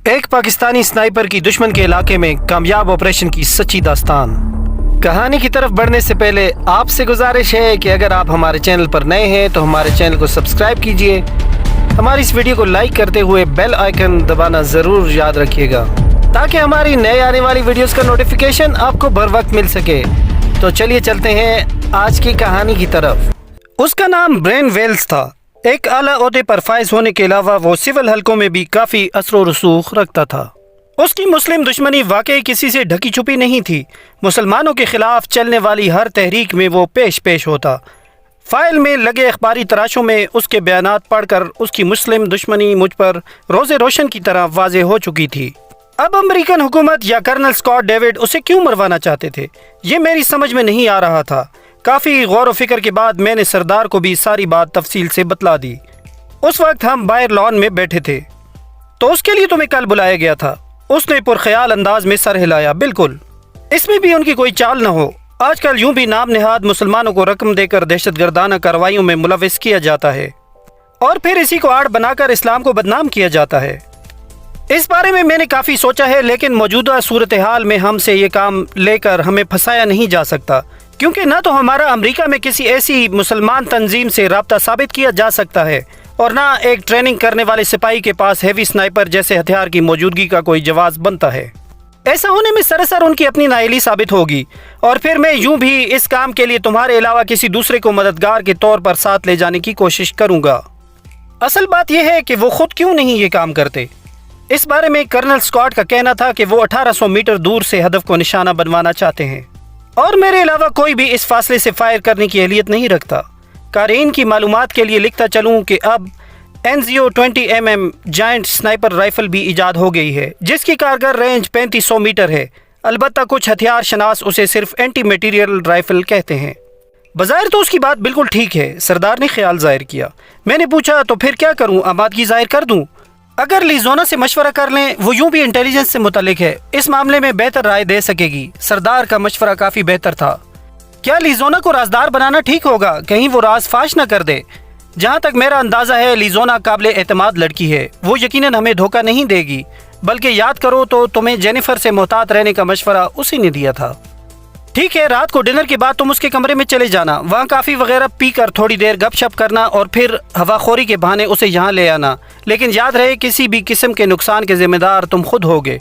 ایک پاکستانی سنائپر کی دشمن کے علاقے میں کامیاب آپریشن کی سچی داستان۔ کہانی کی طرف بڑھنے سے پہلے آپ سے گزارش ہے کہ اگر آپ ہمارے چینل پر نئے ہیں تو ہمارے چینل کو سبسکرائب کیجئے، ہماری اس ویڈیو کو لائک کرتے ہوئے بیل آئیکن دبانا ضرور یاد رکھیے گا تاکہ ہماری نئے آنے والی ویڈیوز کا نوٹیفیکیشن آپ کو بر وقت مل سکے۔ تو چلیے چلتے ہیں آج کی کہانی کی طرف۔ اس کا نام برین ویلز تھا۔ ایک اعلیٰ عہدے پر فائز ہونے کے علاوہ وہ سول حلقوں میں بھی کافی اثر و رسوخ رکھتا تھا۔ اس کی مسلم دشمنی واقعی کسی سے ڈھکی چھپی نہیں تھی۔ مسلمانوں کے خلاف چلنے والی ہر تحریک میں وہ پیش ہوتا۔ فائل میں لگے اخباری تراشوں میں اس کے بیانات پڑھ کر اس کی مسلم دشمنی مجھ پر روز روشن کی طرح واضح ہو چکی تھی۔ اب امریکن حکومت یا کرنل اسکاٹ ڈیوڈ اسے کیوں مروانا چاہتے تھے، یہ میری سمجھ میں نہیں آ رہا تھا۔ کافی غور و فکر کے بعد میں نے سردار کو بھی ساری بات تفصیل سے بتلا دی۔ اس وقت ہم باہر لان میں بیٹھے تھے۔ تو اس کے لیے تمہیں کل بلایا گیا تھا، اس نے پرخیال انداز میں سر ہلایا۔ بالکل، اس میں بھی ان کی کوئی چال نہ ہو۔ آج کل یوں بھی نام نہاد مسلمانوں کو رقم دے کر دہشت گردانہ کارروائیوں میں ملوث کیا جاتا ہے اور پھر اسی کو آڑ بنا کر اسلام کو بدنام کیا جاتا ہے۔ اس بارے میں نے کافی سوچا ہے، لیکن موجودہ صورتحال میں ہم سے یہ کام لے کر ہمیں پھنسایا نہیں جا سکتا، کیونکہ نہ تو ہمارا امریکہ میں کسی ایسی مسلمان تنظیم سے رابطہ ثابت کیا جا سکتا ہے اور نہ ایک ٹریننگ کرنے والے سپاہی کے پاس ہیوی سنائپر جیسے ہتھیار کی موجودگی کا کوئی جواز بنتا ہے۔ ایسا ہونے میں سراسر ان کی اپنی نااہلی ثابت ہوگی، اور پھر میں یوں بھی اس کام کے لیے تمہارے علاوہ کسی دوسرے کو مددگار کے طور پر ساتھ لے جانے کی کوشش کروں گا۔ اصل بات یہ ہے کہ وہ خود کیوں نہیں یہ کام کرتے۔ اس بارے میں کرنل اسکاٹ کا کہنا تھا کہ وہ 1800 میٹر دور سے ہدف کو نشانہ بنوانا چاہتے ہیں، اور میرے علاوہ کوئی بھی اس فاصلے سے فائر کرنے کی اہلیت نہیں رکھتا۔ قارئین کی معلومات کے لیے لکھتا چلوں کہ اب NZO-20mm جائنٹ سنائپر رائفل بھی ایجاد ہو گئی ہے، جس کی کارگر رینج 3500 میٹر ہے۔ البتہ کچھ ہتھیار شناس اسے صرف اینٹی میٹیریل رائفل کہتے ہیں۔ بظاہر تو اس کی بات بالکل ٹھیک ہے، سردار نے خیال ظاہر کیا۔ میں نے پوچھا تو پھر کیا کروں، آمادگی ظاہر کر دوں؟ اگر لیزونا سے مشورہ کر لیں، وہ یوں بھی انٹیلیجنس سے متعلق ہے، اس معاملے میں بہتر رائے دے سکے گی۔ سردار کا مشورہ کافی بہتر تھا۔ کیا لیزونا کو رازدار بنانا ٹھیک ہوگا، کہیں وہ راز فاش نہ کر دے؟ جہاں تک میرا اندازہ ہے لیزونا قابل اعتماد لڑکی ہے، وہ یقیناً ہمیں دھوکہ نہیں دے گی۔ بلکہ یاد کرو تو تمہیں جینیفر سے محتاط رہنے کا مشورہ اسی نے دیا تھا۔ ٹھیک ہے، رات کو ڈنر کے بعد تم اس کے کمرے میں چلے جانا، وہاں کافی وغیرہ پی کر تھوڑی دیر گپ شپ کرنا اور پھر ہوا خوری کے بہانے اسے یہاں لے آنا۔ لیکن یاد رہے، کسی بھی قسم کے نقصان کے ذمہ دار تم خود ہوگے۔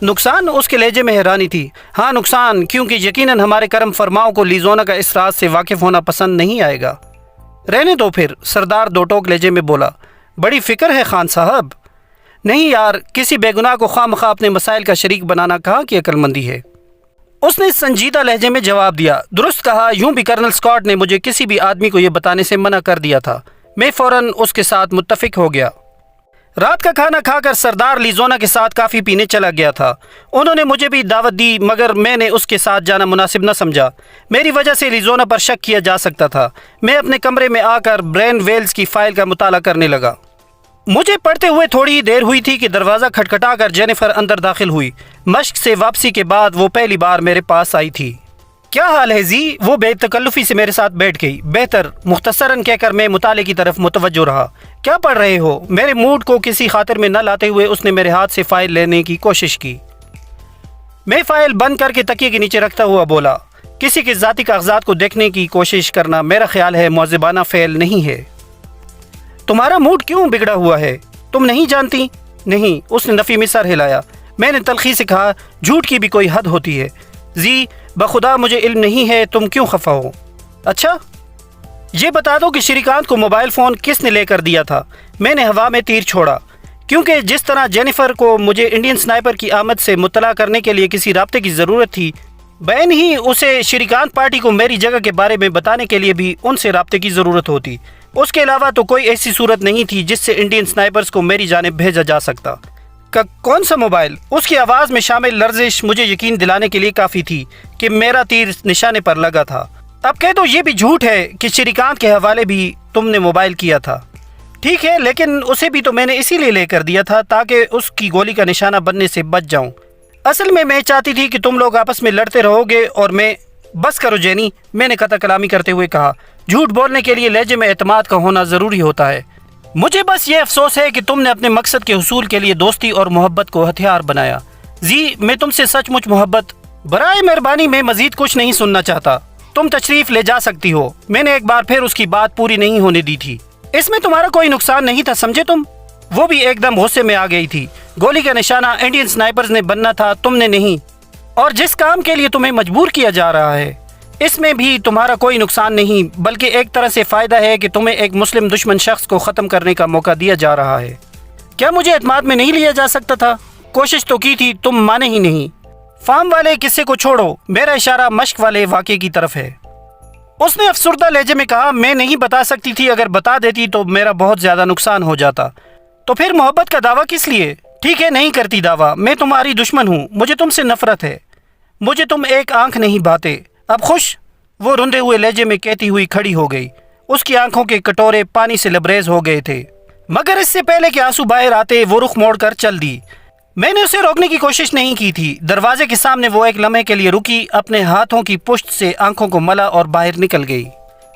نقصان؟ اس کے لہجے میں حیرانی تھی۔ ہاں نقصان، کیونکہ یقیناً ہمارے کرم فرماؤں کو لیزونا کا اس راز سے واقف ہونا پسند نہیں آئے گا۔ رہنے دو پھر، سردار دو ٹوک لہجے میں بولا۔ بڑی فکر ہے خان صاحب۔ نہیں یار، کسی بے گناہ کو خواہ مخواہ اپنے مسائل کا شریک بنانا کہاں کی عقل مندی ہے۔ اس نے سنجیدہ لہجے میں جواب دیا۔ درست کہا، یوں بھی کرنل اسکاٹ نے مجھے کسی بھی آدمی کو یہ بتانے سے منع کر دیا تھا۔ میں فوراً اس کے ساتھ متفق ہو گیا۔ رات کا کھانا کھا کر سردار لیزونا کے ساتھ کافی پینے چلا گیا تھا۔ انہوں نے مجھے بھی دعوت دی، مگر میں نے اس کے ساتھ جانا مناسب نہ سمجھا۔ میری وجہ سے لیزونا پر شک کیا جا سکتا تھا۔ میں اپنے کمرے میں آ کر برین ویلز کی فائل کا مطالعہ کرنے لگا۔ مجھے پڑھتے ہوئے تھوڑی ہی دیر ہوئی تھی کہ دروازہ کھٹکھٹا کر جینیفر اندر داخل ہوئی۔ مشق سے واپسی کے بعد وہ پہلی بار میرے پاس آئی تھی۔ کیا حال ہے زی؟ وہ بے تکلفی سے میرے ساتھ بیٹھ گئی۔ بہتر، مختصراً کہہ کر میں مطالعے کی طرف متوجہ رہا۔ کیا پڑھ رہے ہو؟ میرے موڈ کو کسی خاطر میں نہ لاتے ہوئے اس نے میرے ہاتھ سے فائل لینے کی کوشش کی۔ میں فائل بند کر کے تکیے کے نیچے رکھتا ہوا بولا، کسی کے ذاتی کاغذات کو دیکھنے کی کوشش کرنا میرا خیال ہے مؤدبانہ فعل نہیں ہے۔ تمہارا موڈ کیوں بگڑا ہوا ہے؟ تم نہیں جانتی؟ نہیں، اس نے نفی میں سر ہلایا۔ میں نے تلخی سے کہا، جھوٹ کی بھی کوئی حد ہوتی ہے زی، بخدا مجھے علم نہیں ہے، تم کیوں خفا ہو؟ اچھا، یہ بتا دو کہ شریکانت کو موبائل فون کس نے لے کر دیا تھا؟ میں نے ہوا میں تیر چھوڑا، کیونکہ جس طرح جینیفر کو مجھے انڈین سنائپر کی آمد سے مطلع کرنے کے لیے کسی رابطے کی ضرورت تھی، بین ہی اسے شریکانت پارٹی کو میری جگہ کے بارے میں بتانے کے لیے بھی ان سے رابطے کی ضرورت ہوتی۔ اس کے علاوہ تو کوئی ایسی صورت نہیں تھی جس سے انڈین سنائپرز کو میری جانب بھیجا جا سکتا۔ کون سا موبائل؟ اس کی آواز میں شامل لرزش مجھے یقین دلانے کے لیے کافی تھی کہ میرا تیر نشانے پر لگا تھا۔ اب کہہ دو یہ بھی جھوٹ ہے کہ شریکانت کے حوالے بھی تم نے موبائل کیا تھا۔ ٹھیک ہے، لیکن اسے بھی تو میں نے اسی لیے لے کر دیا تھا تاکہ اس کی گولی کا نشانہ بننے سے بچ جاؤں۔ اصل میں چاہتی تھی کہ تم لوگ آپس میں لڑتے رہو گے اور میں… بس کرو جینی، میں نے قطع کلامی کرتے ہوئے کہا۔ جھوٹ بولنے کے لیے لہجے میں اعتماد کا ہونا ضروری ہوتا ہے۔ مجھے بس یہ افسوس ہے کہ تم نے اپنے مقصد کے حصول کے لیے دوستی اور محبت کو ہتھیار بنایا۔ میں تم سے سچ مچ محبت۔ برائے مہربانی میں مزید کچھ نہیں سننا چاہتا، تم تشریف لے جا سکتی ہو۔ میں نے ایک بار پھر اس کی بات پوری نہیں ہونے دی تھی۔ اس میں تمہارا کوئی نقصان نہیں تھا، سمجھے تم؟ وہ بھی ایک دم غصے میں آ گئی تھی۔ گولی کا نشانہ انڈین سنائپرز نے بننا تھا، تم نے نہیں۔ اور جس کام کے لیے تمہیں مجبور کیا جا رہا ہے اس میں بھی تمہارا کوئی نقصان نہیں، بلکہ ایک طرح سے فائدہ ہے کہ تمہیں ایک مسلم دشمن شخص کو ختم کرنے کا موقع دیا جا رہا ہے۔ کیا مجھے اعتماد میں نہیں لیا جا سکتا تھا؟ کوشش تو کی تھی، تم مانے ہی نہیں۔ فارم والے قصے کو چھوڑو، میرا اشارہ مشق والے واقعے کی طرف ہے۔ اس نے افسردہ لہجے میں کہا، میں نہیں بتا سکتی تھی، اگر بتا دیتی تو میرا بہت زیادہ نقصان ہو جاتا۔ تو پھر محبت کا دعویٰ کس لیے؟ ٹھیک ہے، نہیں کرتی دعویٰ، میں تمہاری دشمن ہوں، مجھے تم سے نفرت ہے، مجھے تم ایک آنکھ نہیں بھاتے۔ اب خوش؟ وہ روندے ہوئے لہجے میں کہتی ہوئی کھڑی ہو گئی۔ اس کی آنکھوں کے کٹورے پانی سے لبریز ہو گئے تھے، مگر اس سے پہلے کہ آنسو باہر آتے وہ رخ موڑ کر چل دی۔ میں نے اسے روکنے کی کوشش نہیں کی تھی۔ دروازے کے سامنے وہ ایک لمحے کے لیے رکی، اپنے ہاتھوں کی پشت سے آنکھوں کو ملا اور باہر نکل گئی۔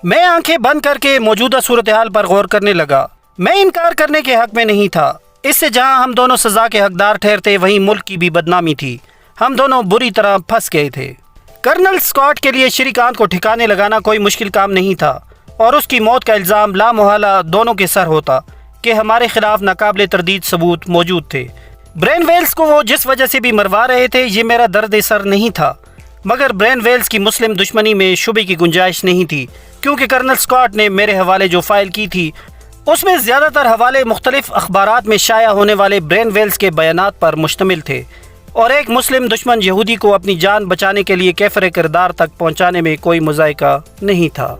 میں آنکھیں بند کر کے موجودہ صورتحال پر غور کرنے لگا۔ میں انکار کرنے کے حق میں نہیں تھا۔ اس سے جہاں ہم دونوں سزا کے حقدار ٹھہرتے وہیں ملک کی بھی بدنامی تھی۔ ہم دونوں بری طرح پھنس گئے تھے۔ کرنل اسکاٹ کے لیے شری کانت کو ٹھکانے لگانا کوئی مشکل کام نہیں تھا، اور اس کی موت کا الزام لامحالہ دونوں کے سر ہوتا کہ ہمارے خلاف ناقابل تردید ثبوت موجود تھے۔ برین ویلز کو وہ جس وجہ سے بھی مروا رہے تھے یہ میرا درد سر نہیں تھا، مگر برین ویلز کی مسلم دشمنی میں شبے کی گنجائش نہیں تھی، کیونکہ کرنل اسکاٹ نے میرے حوالے جو فائل کی تھی اس میں زیادہ تر حوالے مختلف اخبارات میں شائع ہونے والے برین ویلز کے بیانات پر مشتمل تھے، اور ایک مسلم دشمن یہودی کو اپنی جان بچانے کے لیے کیفر کردار تک پہنچانے میں کوئی مذائقہ نہیں تھا۔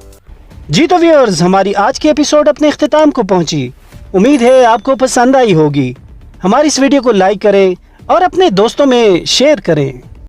جی تو ویورز، ہماری آج کی ایپیسوڈ اپنے اختتام کو پہنچی۔ امید ہے آپ کو پسند آئی ہوگی۔ ہماری اس ویڈیو کو لائک کریں اور اپنے دوستوں میں شیئر کریں۔